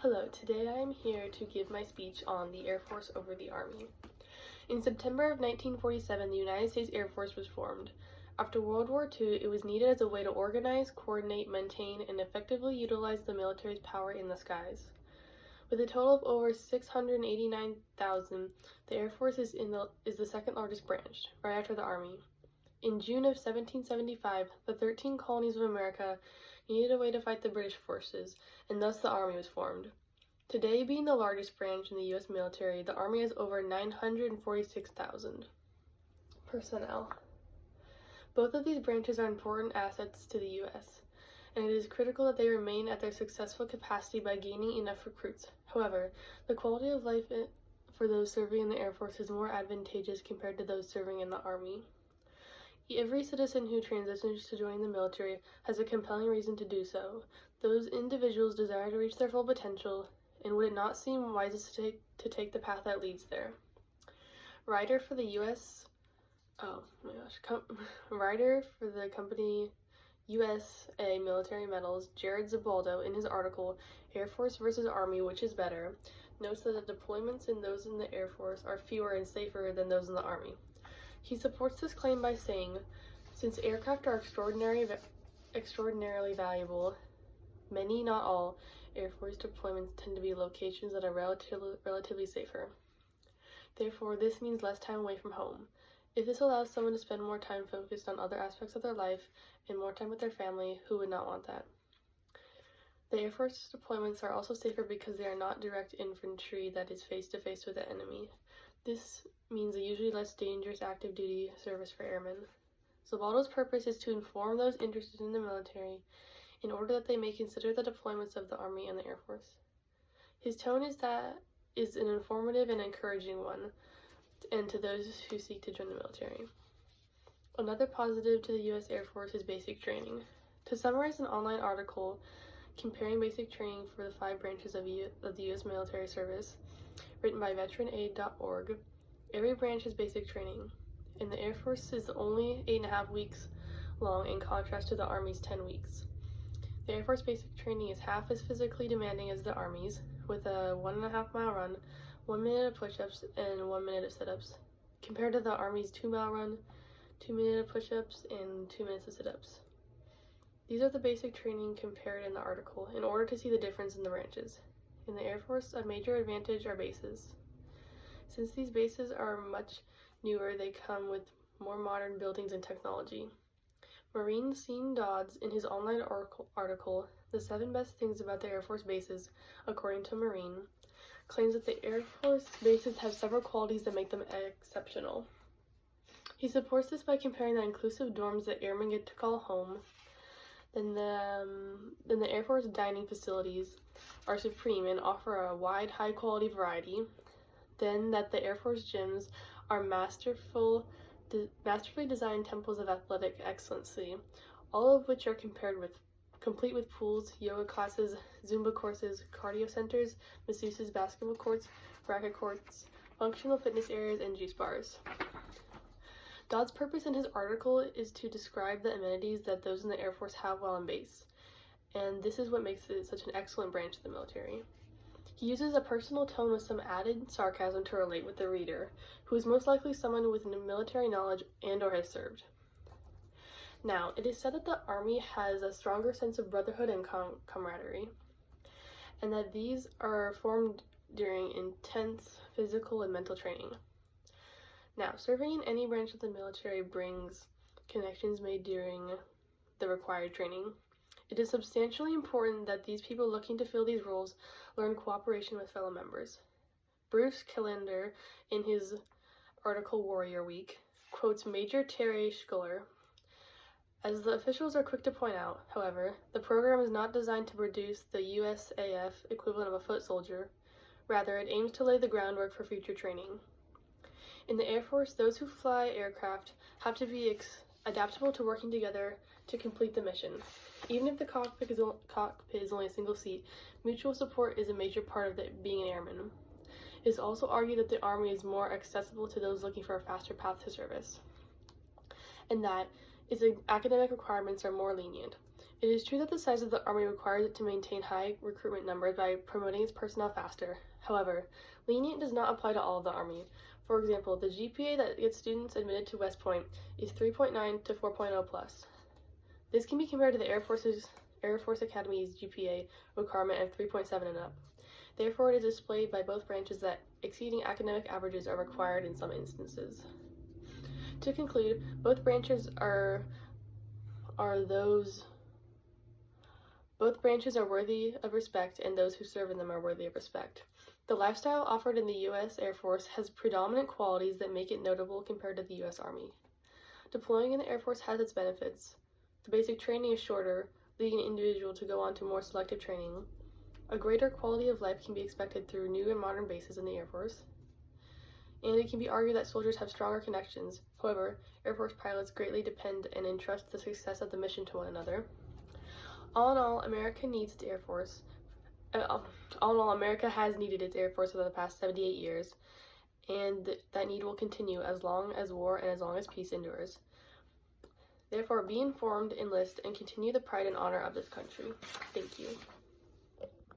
Hello, today I am here to give my speech on the Air Force over the Army. In September of 1947, the United States Air Force was formed. After World War II, it was needed as a way to organize, coordinate, maintain, and effectively utilize the military's power in the skies. With a total of over 689,000, the Air Force is the second largest branch, right after the Army. In June of 1775, the 13 colonies of America needed a way to fight the British forces, and thus the Army was formed. Today, being the largest branch in the U.S. military, the Army has over 946,000 personnel. Both of these branches are important assets to the U.S., and it is critical that they remain at their successful capacity by gaining enough recruits. However, the quality of life for those serving in the Air Force is more advantageous compared to those serving in the Army. Every citizen who transitions to joining the military has a compelling reason to do so. Those individuals desire to reach their full potential, and would it not seem wisest to take the path that leads there? Writer for the company USA Military Medals, Jared Zabaldo, in his article, Air Force versus Army, Which is Better, notes that the deployments in those in the Air Force are fewer and safer than those in the Army. He supports this claim by saying, since aircraft are extraordinarily valuable, many, not all, Air Force deployments tend to be locations that are relatively safer. Therefore, this means less time away from home. If this allows someone to spend more time focused on other aspects of their life and more time with their family, who would not want that? The Air Force deployments are also safer because they are not direct infantry that is face-to-face with the enemy. This means a usually less dangerous active duty service for airmen. Zabaldo's purpose is to inform those interested in the military in order that they may consider the deployments of the Army and the Air Force. His tone is an informative and encouraging one, and to those who seek to join the military. Another positive to the U.S. Air Force is basic training. To summarize an online article comparing basic training for the 5 branches of the U.S. military service, written by veteranaid.org, every branch has basic training, and the Air Force is only 8.5 weeks long in contrast to the Army's 10 weeks. The Air Force basic training is half as physically demanding as the Army's, with a 1.5-mile run, 1 minute of push-ups, and 1 minute of sit-ups, compared to the Army's 2-mile run, 2 minutes of push-ups, and 2 minutes of sit-ups. These are the basic training compared in the article, in order to see the difference in the branches. In the Air Force, a major advantage are bases. Since these bases are much newer, they come with more modern buildings and technology. Marine Sean Dodds, in his online article, The 7 Best Things About the Air Force Bases, according to Marine, claims that the Air Force bases have several qualities that make them exceptional. He supports this by comparing the inclusive dorms that airmen get to call home. Then the Air Force dining facilities are supreme and offer a wide, high-quality variety. Then that the Air Force gyms are masterfully designed temples of athletic excellency, all of which are complete with pools, yoga classes, Zumba courses, cardio centers, masseuses, basketball courts, racket courts, functional fitness areas, and juice bars. Dodd's purpose in his article is to describe the amenities that those in the Air Force have while on base, and this is what makes it such an excellent branch of the military. He uses a personal tone with some added sarcasm to relate with the reader, who is most likely someone with military knowledge and/or has served. Now, it is said that the Army has a stronger sense of brotherhood and camaraderie, and that these are formed during intense physical and mental training. Now, serving in any branch of the military brings connections made during the required training. It is substantially important that these people looking to fill these roles learn cooperation with fellow members. Bruce Killander, in his article Warrior Week, quotes Major Terry Schuller. As the officials are quick to point out, however, the program is not designed to produce the USAF equivalent of a foot soldier. Rather, it aims to lay the groundwork for future training. In the Air Force, those who fly aircraft have to be adaptable to working together to complete the mission. Even if the cockpit is only a single seat, mutual support is a major part of being an airman. It is also argued that the Army is more accessible to those looking for a faster path to service, and that its academic requirements are more lenient. It is true that the size of the Army requires it to maintain high recruitment numbers by promoting its personnel faster. However, lenient does not apply to all of the Army. For example, the GPA that gets students admitted to West Point is 3.9 to 4.0 plus. This can be compared to the Air Force Academy's GPA requirement of 3.7 and up. Therefore, it is displayed by both branches that exceeding academic averages are required in some instances. To conclude, both branches are worthy of respect, and those who serve in them are worthy of respect. The lifestyle offered in the U.S. Air Force has predominant qualities that make it notable compared to the U.S. Army. Deploying in the Air Force has its benefits. The basic training is shorter, leading an individual to go on to more selective training. A greater quality of life can be expected through new and modern bases in the Air Force. And it can be argued that soldiers have stronger connections. However, Air Force pilots greatly depend and entrust the success of the mission to one another. All in all, America needs its Air Force. America has needed its Air Force for the past 78 years, and that need will continue as long as war and as long as peace endures. Therefore, be informed, enlist, and continue the pride and honor of this country. Thank you.